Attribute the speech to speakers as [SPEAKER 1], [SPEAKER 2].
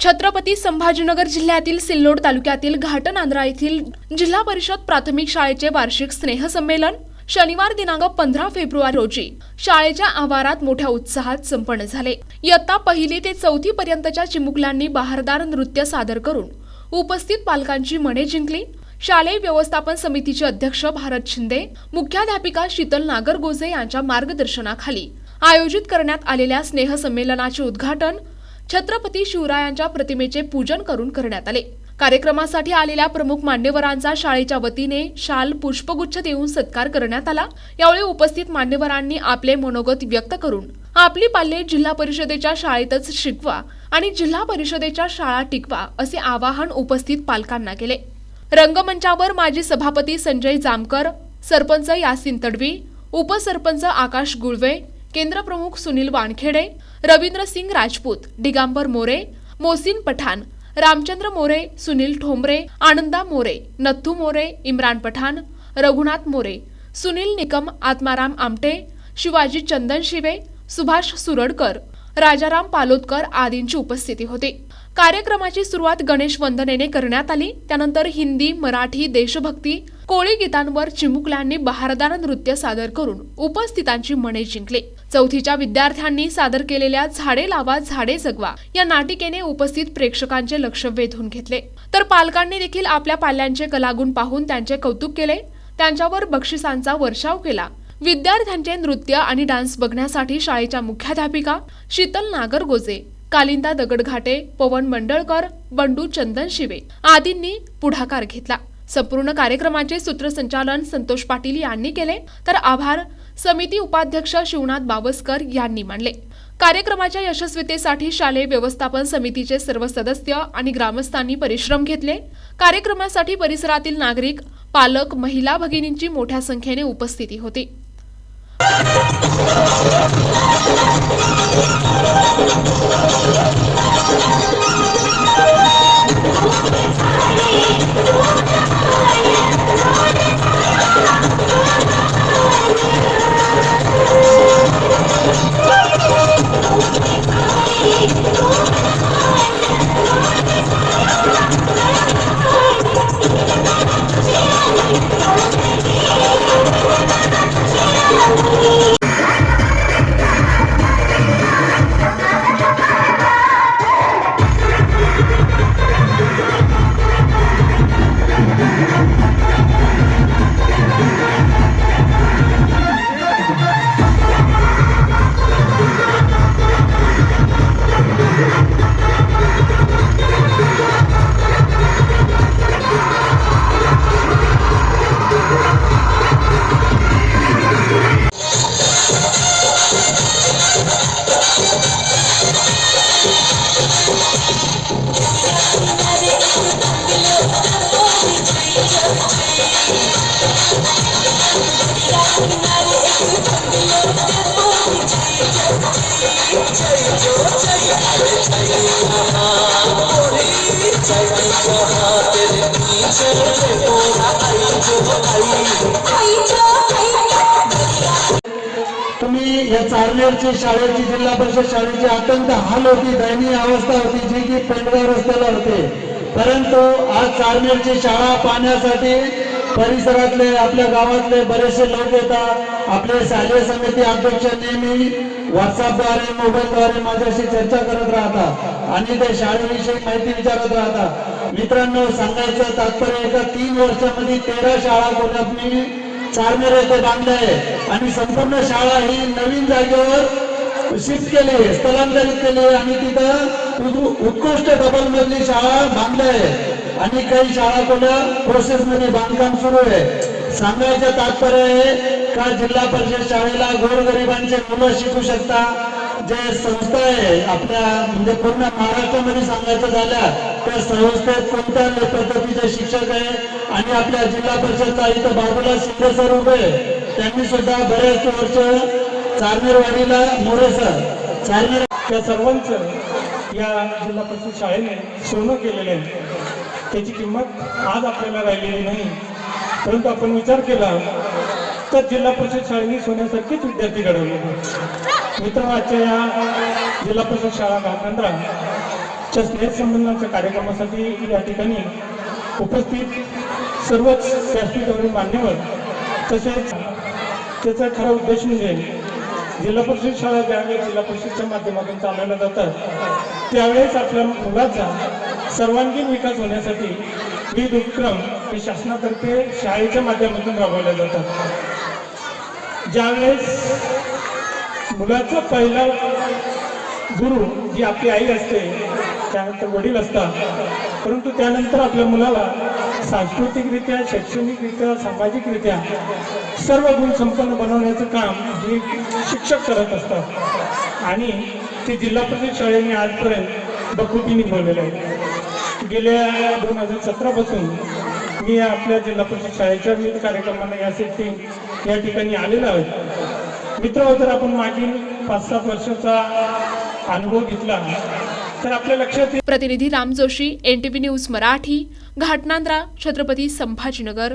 [SPEAKER 1] छत्रपती संभाजीनगर जिल्ह्यातील सिल्लोड तालुक्यातील घाटनांद्रा येथील जिल्हा परिषद प्राथमिक शाळेचे वार्षिक स्नेहसंमेलन शनिवार दिनांक 15 फेब्रुवारी रोजी शाळेच्या आवारात मोठ्या उत्साहात संपन्न झाले। इयत्ता पहिली ते चौथी पर्यंतच्या चिमुकल्यांनी बहारदार नृत्य सादर करून उपस्थित पालकांची मने जिंकली। शालेय व्यवस्थापन समितीचे अध्यक्ष भारत शिंदे, मुख्याध्यापिका शीतल नागरगोजे यांच्या मार्गदर्शनाखाली आयोजित करण्यात आलेल्या स्नेहसंमेलनाचे उद्घाटन छत्रपती शिवरायांच्या प्रतिमेचे पूजन करून करण्यात आले। कार्यक्रमासाठी आलेल्या प्रमुख मान्यवरांचा शाळेच्या वतीने शाल पुष्पगुच्छ देऊन सत्कार करण्यात आला। यावेळी उपस्थित मान्यवरांनी आपले मनोगत व्यक्त करून आपली पाल्ये जिल्हा परिषदेच्या शाळेतच शिकवा आणि जिल्हा परिषदेच्या शाळा टिकवा असे आवाहन उपस्थित पालकांना केले। रंगमंचावर माजी सभापती संजय जामकर, सरपंच यासिन तडवी, उपसरपंच आकाश गुळवे, केंद्रप्रमुख सुनील वानखेडे, रवींद्र सिंग राजपूत, दिगंबर मोरे, मोहसिन पठाण, रामचंद्र मोरे, सुनील ठोंबरे, आनंदा मोरे, नथू मोरे, इम्रान पठाण, रघुनाथ मोरे, सुनील निकम, आत्माराम आमटे, शिवाजी चंदन शिवे, सुभाष सुरडकर, राजाराम पालोदकर आदींची उपस्थिती होती। कार्यक्रमाची सुरुवात गणेश वंदनेने करण्यात आली। त्यानंतर हिंदी, मराठी, देशभक्ती, कोळी गीतांवर चिमुकल्यांनी बहारदार नृत्य सादर करून उपस्थितांची मने जिंकली। चौथीच्या विद्यार्थ्यांनी सादर केलेल्या झाडे लावा झाडे जगवा या नाटिकेने उपस्थित प्रेक्षकांचे लक्ष वेधून घेतले, तर पालकांनी देखील आपल्या पाल्यांचे कलागुण पाहून त्यांचे कौतुक केले, त्यांच्यावर बक्षिसांचा वर्षाव केला। विद्यार्थ्यांचे नृत्य आणि डान्स बघण्यासाठी शाळेच्या मुख्याध्यापिका शीतल नागरगोजे, कालिंदा दगडघाटे, पवन मंडळकर, बंडू चंदन शिवे आदींनी पुढाकार घेतला। संपूर्ण कार्यक्रमाचे सूत्रसंचालन संतोष पाटील यांनी केले, तर आभार समिती उपाध्यक्ष शिवनाथ बावस्कर यांनी मानले। कार्यक्रमाच्या यशस्वीतेसाठी शालेय व्यवस्थापन समितीचे सर्व सदस्य आणि ग्रामस्थांनी परिश्रम घेतले। कार्यक्रमासाठी परिसरातील नागरिक, पालक, महिला भगिनींची मोठ्या संख्येने उपस्थिती होती।
[SPEAKER 2] तुम्ही या चारनेरची शाळेची जिल्हा परिषद शाळेची अत्यंत हाल होती, दयनीय अवस्था होती, जी की पेंडगाव रस्त्याला होते। परंतु आज चारनेरची शाळा पाहण्यासाठी परिसरातले आपल्या गावातले बरेचसे लोक येतात। आपले शालेय समिती अध्यक्ष नेहमी व्हॉट्सअपद्वारे, मोबाईलद्वारे माझ्याशी चर्चा करत राहतात आणि ते शाळेविषयी माहिती विचारत राहतात। मित्रांनो, सांगायचं तात्पर्य एका 3 वर्षामध्ये 13 शाळा कोल्हापूर चारनेर येथे बांधल्या आहे आणि संपूर्ण शाळा ही नवीन जागेवर शिफ्ट केली, स्थलांतरित केली आणि तिथं उत्कृष्ट डबल मजली शाळा बांधल्या आहे आणि काही शाळा कोणत्या प्रोसेस मध्ये बांधकाम सुरू आहे। सांगायचं तात्पर्य आहे का जिल्हा परिषद शाळेला गोरगरिबांचे मुलं शिकू शकता। जे संस्था आहे आपल्या म्हणजे पूर्ण महाराष्ट्रामध्ये सांगायचं झालं त्या संस्थेत कोणत्या पद्धतीचे शिक्षक आहे आणि आपल्या जिल्हा परिषदचा इथं बाजूला शिंदे सर उभे, त्यांनी सुद्धा बरेच वर्ष चारनेरवाडीला मोरे सर चारनेर
[SPEAKER 3] त्या सर्वांचं या जिल्हा परिषद शाळेने सोनं केलेले आहे। त्याची किंमत आज आपल्याला राहिलेली नाही, परंतु आपण विचार केला तर जिल्हा परिषद शाळेने सोन्यासारखेच विद्यार्थी घडवले। मित्र, आजच्या या जिल्हा परिषद शाळा घाटनांद्रा च्या स्नेहसंमेलनाच्या कार्यक्रमासाठी या ठिकाणी उपस्थित सर्वच व्यासपीठावरील मान्यवर तसेच त्याचा खरा उद्देश म्हणजे जिल्हा परिषद शाळा ज्यावेळेस जिल्हा परिषदच्या माध्यमातून चालवल्या जातात त्यावेळेस आपल्या मुलाचा सर्वांगीण विकास होण्यासाठी विविध उपक्रम हे शासनातर्फे शाळेच्या माध्यमातून राबवले जातात. ज्यावेळेस मुलाचा पहिला गुरु जी आपली आई असते, त्यानंतर वडील असतात, परंतु त्यानंतर आपल्या मुलाला सांस्कृतिकरित्या, शैक्षणिकरित्या, सामाजिकरित्या सर्व गुण संपन्न बनवण्याचं काम जे शिक्षक करत असतात आणि ते जिल्हा परिषद शाळेने आजपर्यंत बखूबी निभवलेलं आहे. गेल्या 2017 पासून मी आपल्या जिल्हा परिषद शाळेच्या विविध कार्यक्रमांना यासाठी या ठिकाणी आलेलो आहे. मित्र, जर आपण मागील 5-7 वर्षाचा अनुभव घेतला तर आपल्या लक्षात येईल.
[SPEAKER 1] प्रतिनिधी राम जोशी, NTV न्यूज मराठी, घाटनांद्रा, छत्रपती संभाजीनगर.